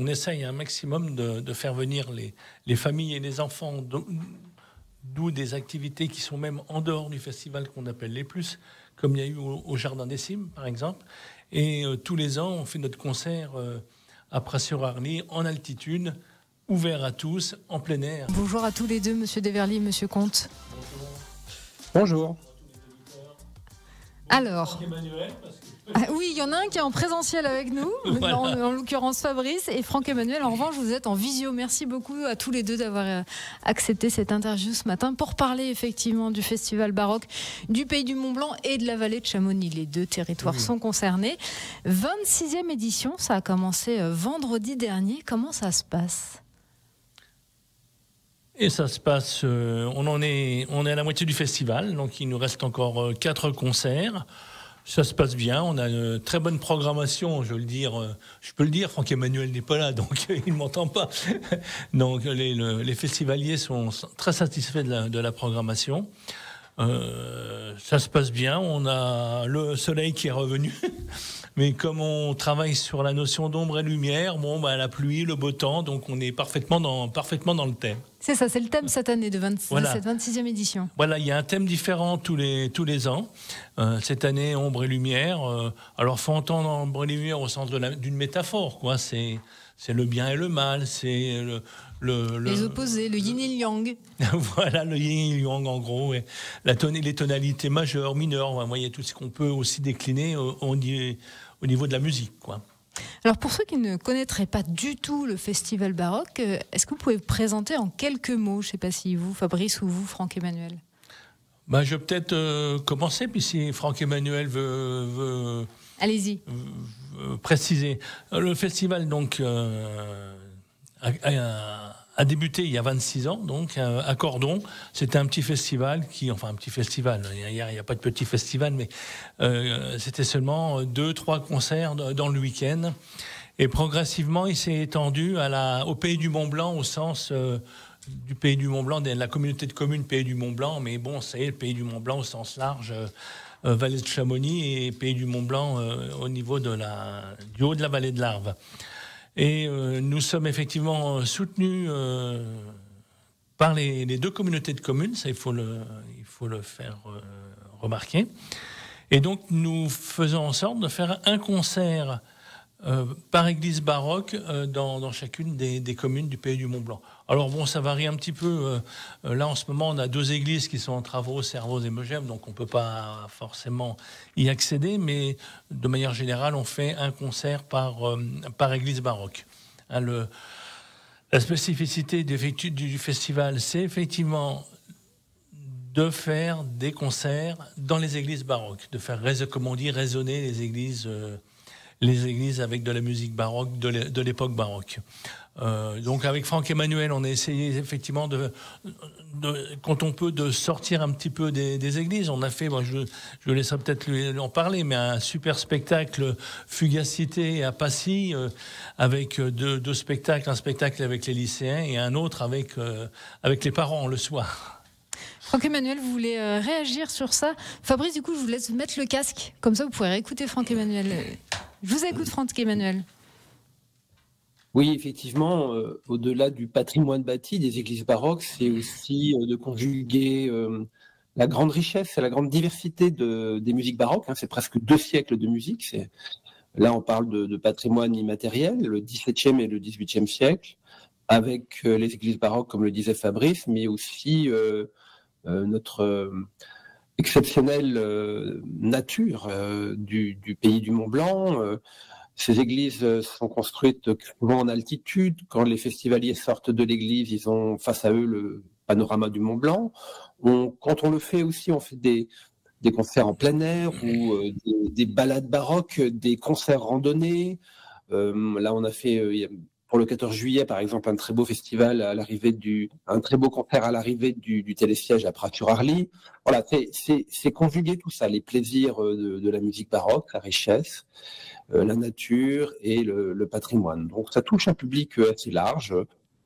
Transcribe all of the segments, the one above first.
on essaye un maximum de faire venir les familles et les enfants, d'où des activités qui sont même en dehors du festival qu'on appelle les plus, comme il y a eu au Jardin des Cimes, par exemple. Et tous les ans, on fait notre concert à Pras-sur-Arly, en altitude, ouvert à tous, en plein air. Bonjour à tous les deux, Monsieur Deverly et Monsieur Comte. Bonjour. Alors, oui, il y en a un qui est en présentiel avec nous, voilà. en l'occurrence Fabrice, et Franck-Emmanuel, en revanche, vous êtes en visio. Merci beaucoup à tous les deux d'avoir accepté cette interview ce matin pour parler effectivement du Festival baroque du Pays du Mont-Blanc et de la vallée de Chamonix. Les deux territoires sont concernés. 26e édition, ça a commencé vendredi dernier. Comment ça se passe ? Et ça se passe, on est à la moitié du festival, donc il nous reste encore 4 concerts. Ça se passe bien, on a une très bonne programmation, je peux le dire, Franck-Emmanuel n'est pas là, donc il ne m'entend pas. Donc les festivaliers sont très satisfaits de la programmation. Ça se passe bien, on a le soleil qui est revenu, mais comme on travaille sur la notion d'ombre et lumière, la pluie, le beau temps, donc on est parfaitement dans le thème. C'est ça, c'est le thème cette année de cette 26e édition. Voilà, il y a un thème différent tous les ans. Cette année, ombre et lumière. Alors, faut entendre ombre et lumière au sens d'une métaphore, quoi. C'est le bien et le mal, c'est les opposés, le yin et le yang. Voilà, le yin et le yang, en gros. Et les tonalités majeures, mineures, vous voyez, tout ce qu'on peut aussi décliner au niveau de la musique, quoi. Alors pour ceux qui ne connaîtraient pas du tout le festival baroque, est-ce que vous pouvez présenter en quelques mots, je ne sais pas si vous, Fabrice, ou vous, Franck-Emmanuel ? Je vais peut-être commencer, puis si Franck-Emmanuel veut allez-y. Préciser. Le festival donc a débuté il y a 26 ans, donc à Cordon. C'était un petit festival il n'y a pas de petit festival, mais c'était seulement 2-3 concerts dans le week-end. Et progressivement, il s'est étendu au Pays du Mont-Blanc, au sens du Pays du Mont-Blanc, de la communauté de communes Pays du Mont-Blanc, mais bon, c'est le Pays du Mont-Blanc au sens large, vallée de Chamonix et Pays du Mont-Blanc au niveau du haut de la vallée de l'Arve. Et nous sommes effectivement soutenus par les 2 communautés de communes, ça il faut le faire remarquer. Et donc nous faisons en sorte de faire un concert par église baroque dans chacune des communes du Pays du Mont-Blanc. Alors bon, ça varie un petit peu. Là, en ce moment, on a 2 églises qui sont en travaux, Servoz et Megève, donc on ne peut pas forcément y accéder, mais de manière générale, on fait un concert par église baroque. La spécificité du festival, c'est effectivement de faire des concerts dans les églises baroques, de faire, comme on dit, résonner les églises avec de la musique baroque, de l'époque baroque. Donc avec Franck-Emmanuel, on a essayé effectivement quand on peut, de sortir un petit peu des églises. On a fait, je laisserai peut-être lui en parler, mais un super spectacle Fugacité à Passy, avec 2 spectacles, un spectacle avec les lycéens et un autre avec les parents le soir. Franck-Emmanuel, vous voulez réagir sur ça ? Fabrice, du coup, je vous laisse mettre le casque, comme ça vous pourrez réécouter Franck-Emmanuel. Je vous écoute, Franck-Emmanuel. Oui, effectivement, au-delà du patrimoine bâti des églises baroques, c'est aussi de conjuguer la grande richesse et la grande diversité des musiques baroques. C'est presque 2 siècles de musique. Là, on parle de patrimoine immatériel, le XVIIe et le XVIIIe siècle, avec les églises baroques, comme le disait Fabrice, mais aussi notre exceptionnelle nature du Pays du Mont-Blanc. Ces églises sont construites souvent en altitude. Quand les festivaliers sortent de l'église, ils ont face à eux le panorama du Mont-Blanc. Quand on le fait aussi, on fait des concerts en plein air ou des balades baroques, des concerts randonnés. Là, on a fait pour le 14 juillet, par exemple, un très beau festival un très beau concert à l'arrivée du télésiège à Pras-sur-Arly. Voilà, c'est conjuguer tout ça, les plaisirs de la musique baroque, la richesse, la nature et le patrimoine. Donc, ça touche un public assez large,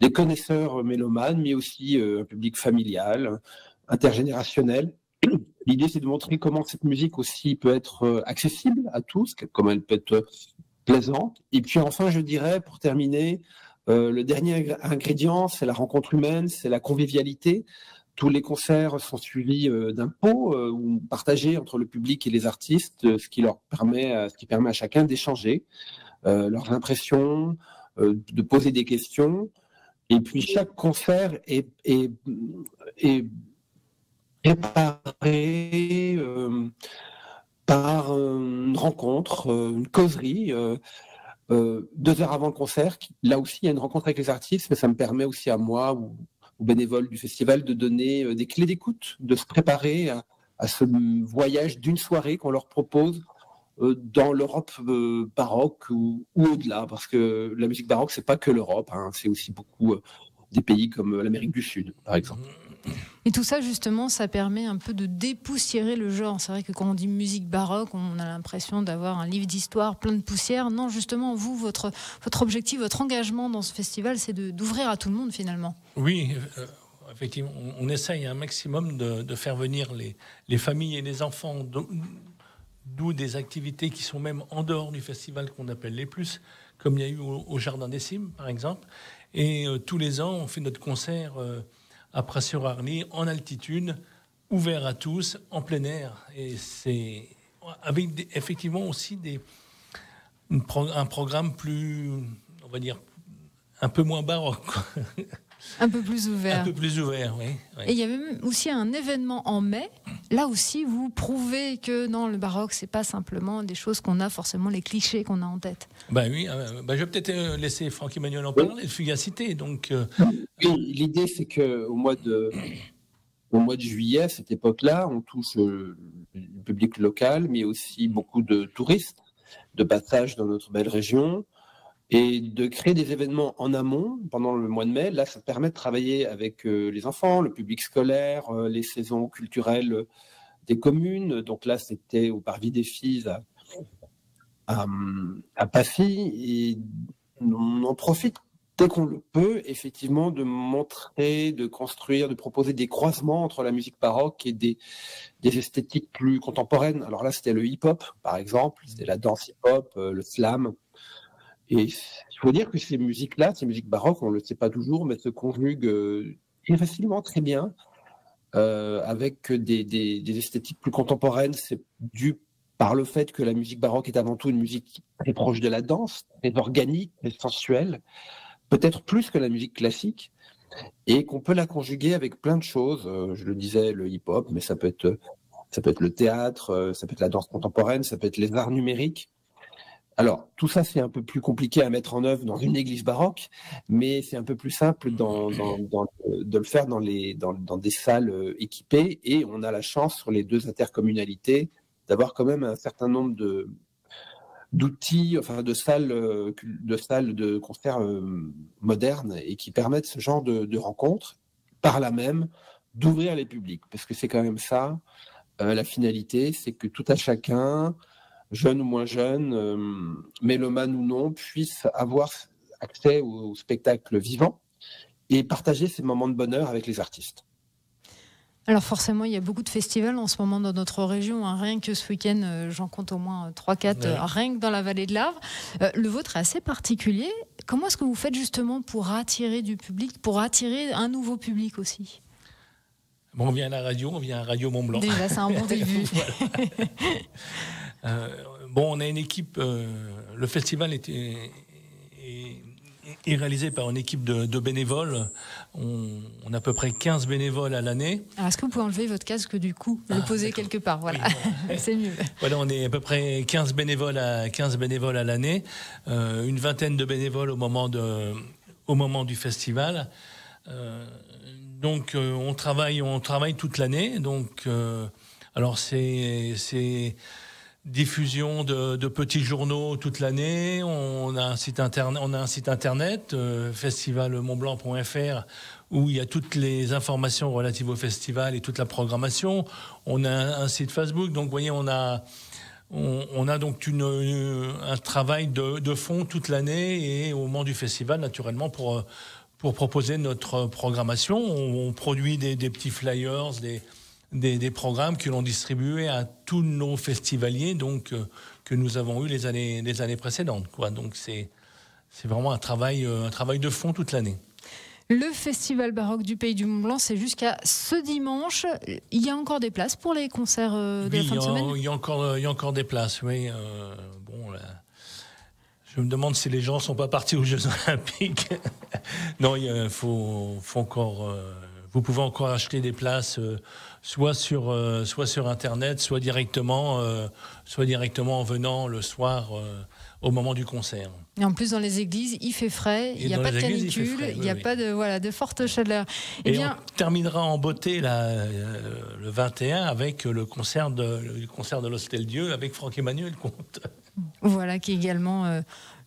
des connaisseurs mélomanes, mais aussi un public familial, intergénérationnel. L'idée, c'est de montrer comment cette musique aussi peut être accessible à tous, comment elle peut être plaisante. Et puis enfin, je dirais, pour terminer, le dernier ingrédient, c'est la rencontre humaine, c'est la convivialité. Tous les concerts sont suivis d'un pot ou partagés entre le public et les artistes, ce qui permet à chacun d'échanger leurs impressions, de poser des questions. Et puis chaque concert est préparé par une rencontre, une causerie. 2 heures avant le concert, là aussi il y a une rencontre avec les artistes, mais ça me permet aussi à moi ou aux bénévoles du festival de donner des clés d'écoute, de se préparer à ce voyage d'une soirée qu'on leur propose dans l'Europe baroque ou au-delà, parce que la musique baroque c'est pas que l'Europe, hein, c'est aussi beaucoup des pays comme l'Amérique du Sud par exemple. Et tout ça, justement, ça permet un peu de dépoussiérer le genre. C'est vrai que quand on dit musique baroque, on a l'impression d'avoir un livre d'histoire plein de poussière. Non, justement, vous, votre objectif, votre engagement dans ce festival, c'est d'ouvrir à tout le monde, finalement. Oui, effectivement, on essaye un maximum de faire venir les familles et les enfants, d'où des activités qui sont même en dehors du festival qu'on appelle les plus, comme il y a eu au Jardin des Cimes, par exemple. Et tous les ans, on fait notre concert à Pras-sur-Arly, en altitude, ouvert à tous, en plein air. Et c'est avec effectivement aussi un programme plus, on va dire, un peu moins baroque. Un peu plus ouvert. Un peu plus ouvert, oui. Et il y avait même aussi un événement en mai. Là aussi, vous prouvez que non, le baroque, c'est pas simplement des choses qu'on a forcément, les clichés qu'on a en tête. Ben oui, je vais peut-être laisser Franck-Emmanuel en parler, de Fugacité. Donc, oui, l'idée, c'est qu'au mois de juillet, à cette époque-là, on touche le public local, mais aussi beaucoup de touristes de passage dans notre belle région. Et de créer des événements en amont pendant le mois de mai, là, ça permet de travailler avec les enfants, le public scolaire, les saisons culturelles des communes. Donc là, c'était au Parvis des Filles à Passy. Et on en profite dès qu'on le peut, effectivement, de montrer, de construire, de proposer des croisements entre la musique baroque et des esthétiques plus contemporaines. Alors là, c'était le hip-hop, par exemple, c'était la danse hip-hop, le slam. Et il faut dire que ces musiques-là, ces musiques baroques, on ne le sait pas toujours, mais se conjuguent très facilement, très bien, avec des esthétiques plus contemporaines. C'est dû par le fait que la musique baroque est avant tout une musique très proche de la danse, très organique, très sensuelle, peut-être plus que la musique classique, et qu'on peut la conjuguer avec plein de choses. Je le disais, le hip-hop, mais ça peut être le théâtre, ça peut être la danse contemporaine, ça peut être les arts numériques. Alors, tout ça, c'est un peu plus compliqué à mettre en œuvre dans une église baroque, mais c'est un peu plus simple de le faire dans des salles équipées. Et on a la chance, sur les 2 intercommunalités, d'avoir quand même un certain nombre d'outils, enfin de salles de concert modernes et qui permettent ce genre de rencontres, par là même d'ouvrir les publics. Parce que c'est quand même ça, la finalité, c'est que tout à chacun, jeune ou moins jeune, mélomane ou non, puisse avoir accès au spectacle vivant et partager ces moments de bonheur avec les artistes. Alors forcément, il y a beaucoup de festivals en ce moment dans notre région. Hein. Rien que ce week-end, j'en compte au moins 3-4, rien que dans la vallée de l'Arve. Le vôtre est assez particulier. Comment est-ce que vous faites justement pour attirer du public, pour attirer un nouveau public aussi ? Bon, on vient à Radio Mont-Blanc. Déjà, c'est un bon début. On a une équipe. Le festival est réalisé par une équipe de bénévoles. On a à peu près 15 bénévoles à l'année. Alors, est-ce que vous pouvez enlever votre casque du coup, le poser quelque part, voilà, oui, c'est mieux. Voilà, on est à peu près 15 bénévoles à l'année, une vingtaine de bénévoles au moment du festival. Donc on travaille toute l'année. Donc alors c'est diffusion de petits journaux toute l'année. On a un site internet, festivalmontblanc.fr, où il y a toutes les informations relatives au festival et toute la programmation. On a un site Facebook. Donc vous voyez, on a donc un travail de fond toute l'année et au moment du festival, naturellement, pour proposer notre programmation. On produit des petits flyers, des programmes que l'on distribuait à tous nos festivaliers, donc que nous avons eu les années précédentes, quoi. Donc c'est vraiment un travail de fond toute l'année. Le Festival baroque du Pays du Mont-Blanc, c'est jusqu'à ce dimanche. Il y a encore des places pour les concerts de la fin de semaine ? Il y a encore des places, oui. Bon, là, je me demande si les gens ne sont pas partis aux Jeux Olympiques. Non, il faut encore... vous pouvez encore acheter des places soit sur Internet, soit directement en venant le soir au moment du concert. Et en plus, dans les églises, il fait frais, il n'y a pas de canicule, il n'y a pas de forte chaleur. Et on terminera en beauté le 21 avec le concert de l'Hostel-Dieu avec Franck-Emmanuel Comte. Voilà, qui est également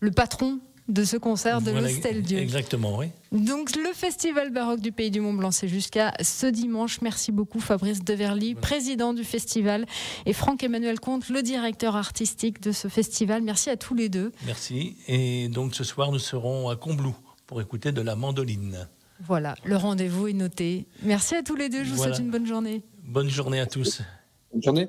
le patron de ce concert de l'Hostel-Dieu. Exactement, oui. Donc le Festival baroque du Pays du Mont-Blanc, c'est jusqu'à ce dimanche. Merci beaucoup Fabrice Deverly, président du festival, et Franck-Emmanuel Comte, le directeur artistique de ce festival. Merci à tous les deux. Merci. Et donc ce soir, nous serons à Combloux pour écouter de la mandoline. Voilà, le rendez-vous est noté. Merci à tous les deux, je vous souhaite une bonne journée. Bonne journée à tous. Bonne journée.